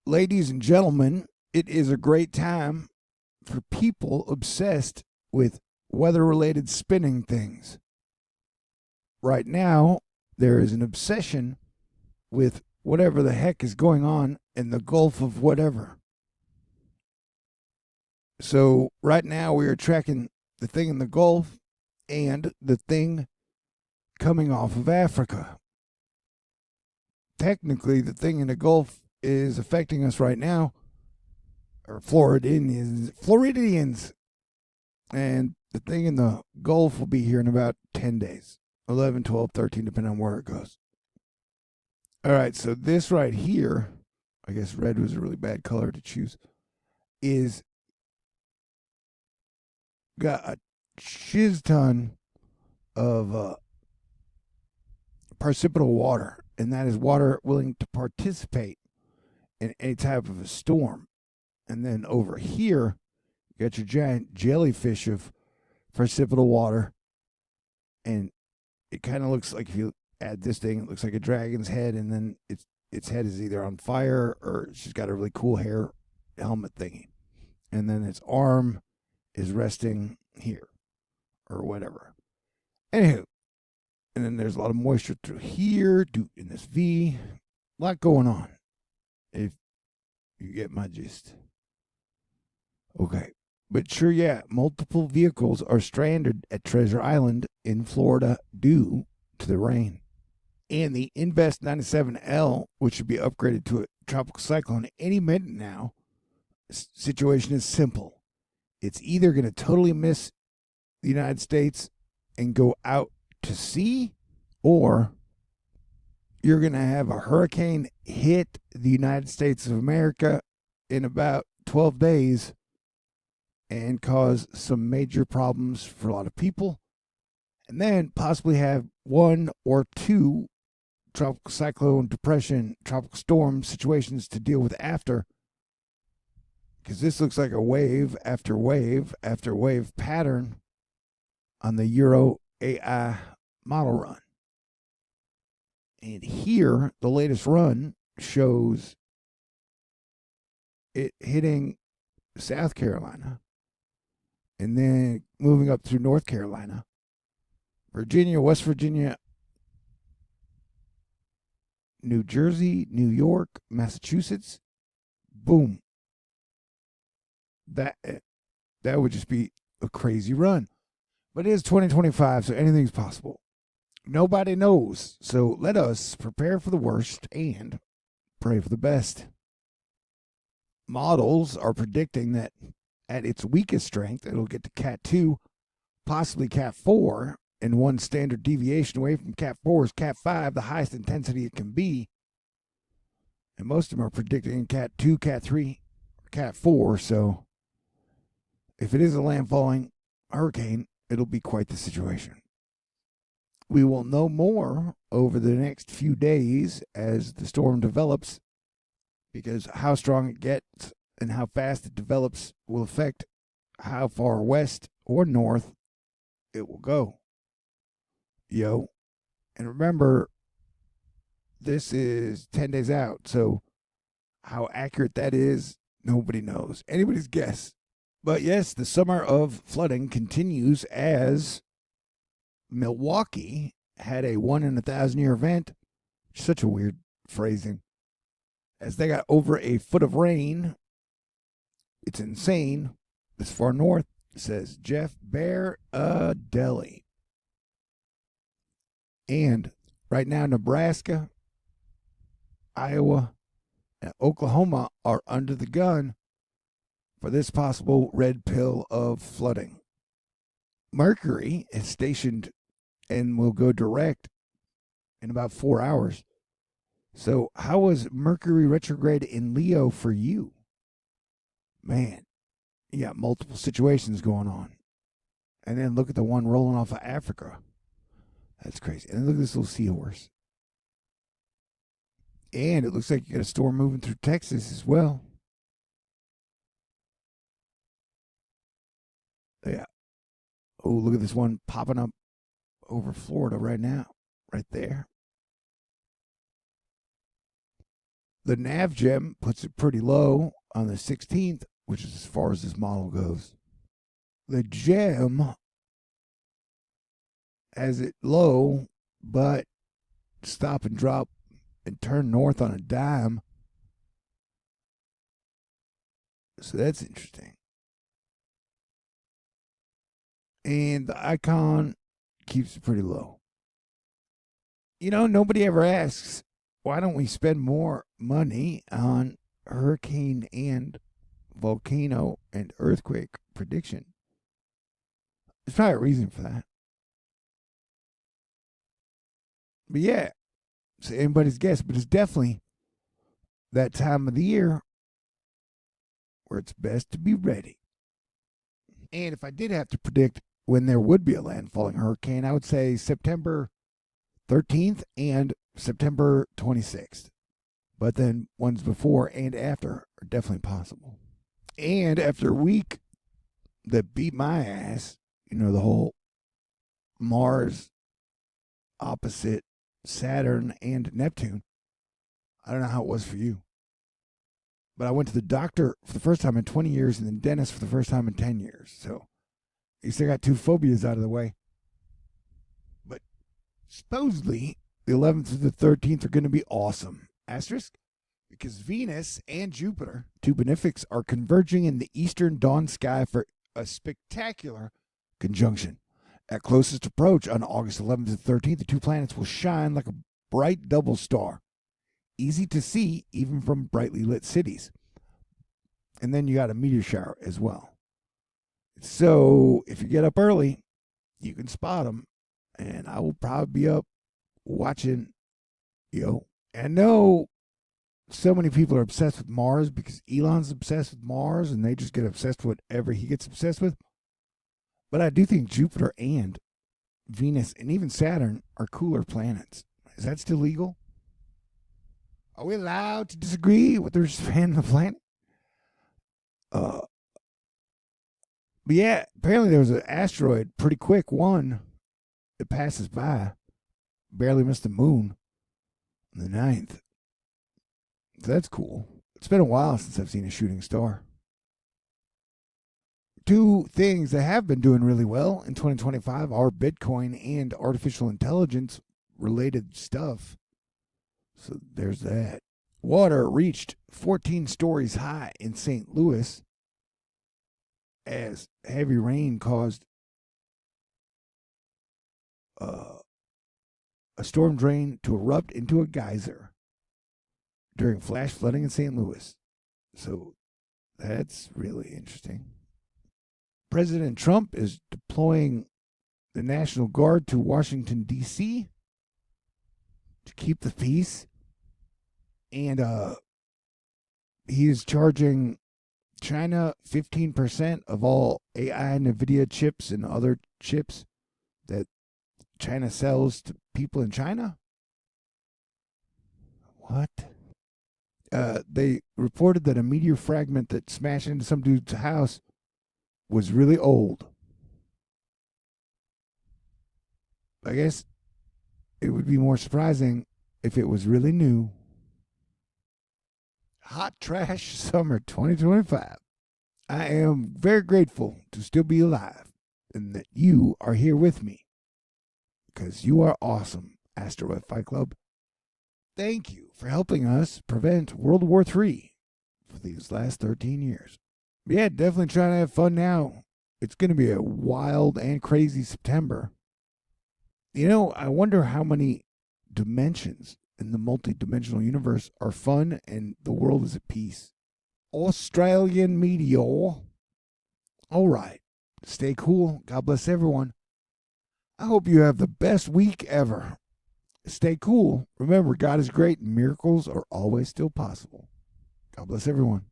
ladies and gentlemen, it is a great time for people obsessed with weather related spinning things. Right now, there is an obsession with whatever the heck is going on in the Gulf of whatever. So, right now, we are tracking the thing in the Gulf and the thing coming off of Africa. Technically, the thing in the Gulf is affecting us right now, or Floridians, and the thing in the Gulf will be here in about 10 days, 11, 12, 13, depending on where it goes. All right, so this right here, I guess red was a really bad color to choose, is got a shiz ton of precipitable water, and that is water willing to participate in any type of a storm. And then over here, you got your giant jellyfish of precipitable water, and it kind of looks like, if you add this thing, it looks like a dragon's head, and then its head is either on fire or she's got a really cool hair helmet thingy, and then its arm is resting here or whatever. Anywho, and then there's a lot of moisture through here, in this V. A lot going on, if you get my gist. Okay. But sure, yeah, multiple vehicles are stranded at Treasure Island in Florida due to the rain. And the Invest 97L, which should be upgraded to a tropical cyclone any minute now, situation is simple. It's either going to totally miss the United States and go out to sea, or you're going to have a hurricane hit the United States of America in about 12 days and cause some major problems for a lot of people, and then possibly have one or two tropical cyclone, depression, tropical storm situations to deal with after, because this looks like a wave after wave after wave pattern on the Euro AI model run. And here, the latest run shows it hitting South Carolina and then moving up through North Carolina, Virginia, West Virginia, New Jersey, New York, Massachusetts. Boom. That would just be a crazy run. But it is 2025, so anything's possible. Nobody knows, so let us prepare for the worst and pray for the best. Models are predicting that at its weakest strength, it'll get to Cat 2, possibly Cat 4, and one standard deviation away from Cat 4 is Cat 5, the highest intensity it can be. And most of them are predicting Cat 2, Cat 3, or Cat 4, so if it is a landfalling hurricane, it'll be quite the situation. We will know more over the next few days as the storm develops, because how strong it gets and how fast it develops will affect how far west or north it will go. Yo. And remember, this is 10 days out, so how accurate that is, nobody knows. Anybody's guess. But yes, the summer of flooding continues as Milwaukee had a 1 in 1,000-year event. Such a weird phrasing. As they got over a foot of rain. It's insane. This far north, says Jeff Bear-a-Deli. And right now, Nebraska, Iowa, and Oklahoma are under the gun for this possible red pill of flooding. Mercury is stationed and will go direct in about 4 hours. So how was Mercury retrograde in Leo for you? Man, you got multiple situations going on. And then look at the one rolling off of Africa. That's crazy. And then look at this little seahorse. And it looks like you got a storm moving through Texas as well. Yeah. Oh, look at this one popping up over Florida right now. Right there. The nav gem puts it pretty low on the 16th, which is as far as this model goes. The gem has it low, but stop and drop and turn north on a dime. So that's interesting. And the icon keeps it pretty low. You know, nobody ever asks, why don't we spend more money on hurricane and volcano and earthquake prediction? There's probably a reason for that. But yeah, it's anybody's guess, but it's definitely that time of the year where it's best to be ready. And if I did have to predict when there would be a landfalling hurricane, I would say September 13th and September 26th. But then ones before and after are definitely possible. And after a week that beat my ass, you know, the whole Mars opposite Saturn and Neptune, I don't know how it was for you. But I went to the doctor for the first time in 20 years and then dentist for the first time in 10 years. So at least I got two phobias out of the way. But supposedly the 11th through the 13th are going to be awesome. Asterisk, because Venus and Jupiter, two benefics, are converging in the eastern dawn sky for a spectacular conjunction. At closest approach on August 11th to 13th, the two planets will shine like a bright double star. Easy to see even from brightly lit cities. And then you got a meteor shower as well. So if you get up early, you can spot them. And I will probably be up watching, I know so many people are obsessed with Mars because Elon's obsessed with Mars and they just get obsessed with whatever he gets obsessed with. But I do think Jupiter and Venus and even Saturn are cooler planets. Is that still legal? Are we allowed to disagree with the span of the planet? But yeah, apparently there was an asteroid, pretty quick one, that passes by. Barely missed the moon on the 9th. So that's cool. It's been a while since I've seen a shooting star. Two things that have been doing really well in 2025 are Bitcoin and artificial intelligence related stuff. So there's that. Water reached 14 stories high in St. Louis as heavy rain caused a storm drain to erupt into a geyser during flash flooding in St. Louis. So that's really interesting. President Trump is deploying the National Guard to Washington, D.C. to keep the peace. And he is charging China 15% of all AI, NVIDIA chips, and other chips that China sells to people in China. What? They reported that a meteor fragment that smashed into some dude's house was really old. I guess it would be more surprising if it was really new. Hot Trash Summer 2025. I am very grateful to still be alive and that you are here with me because you are awesome, Asteroid Fight Club. Thank you for helping us prevent World War III for these last 13 years. Yeah, definitely trying to have fun now. It's going to be a wild and crazy September. You know, I wonder how many dimensions in the multi-dimensional universe are fun and the world is at peace. Australian meteor. All right. Stay cool. God bless everyone. I hope you have the best week ever. Stay cool. Remember, God is great and miracles are always still possible. God bless everyone.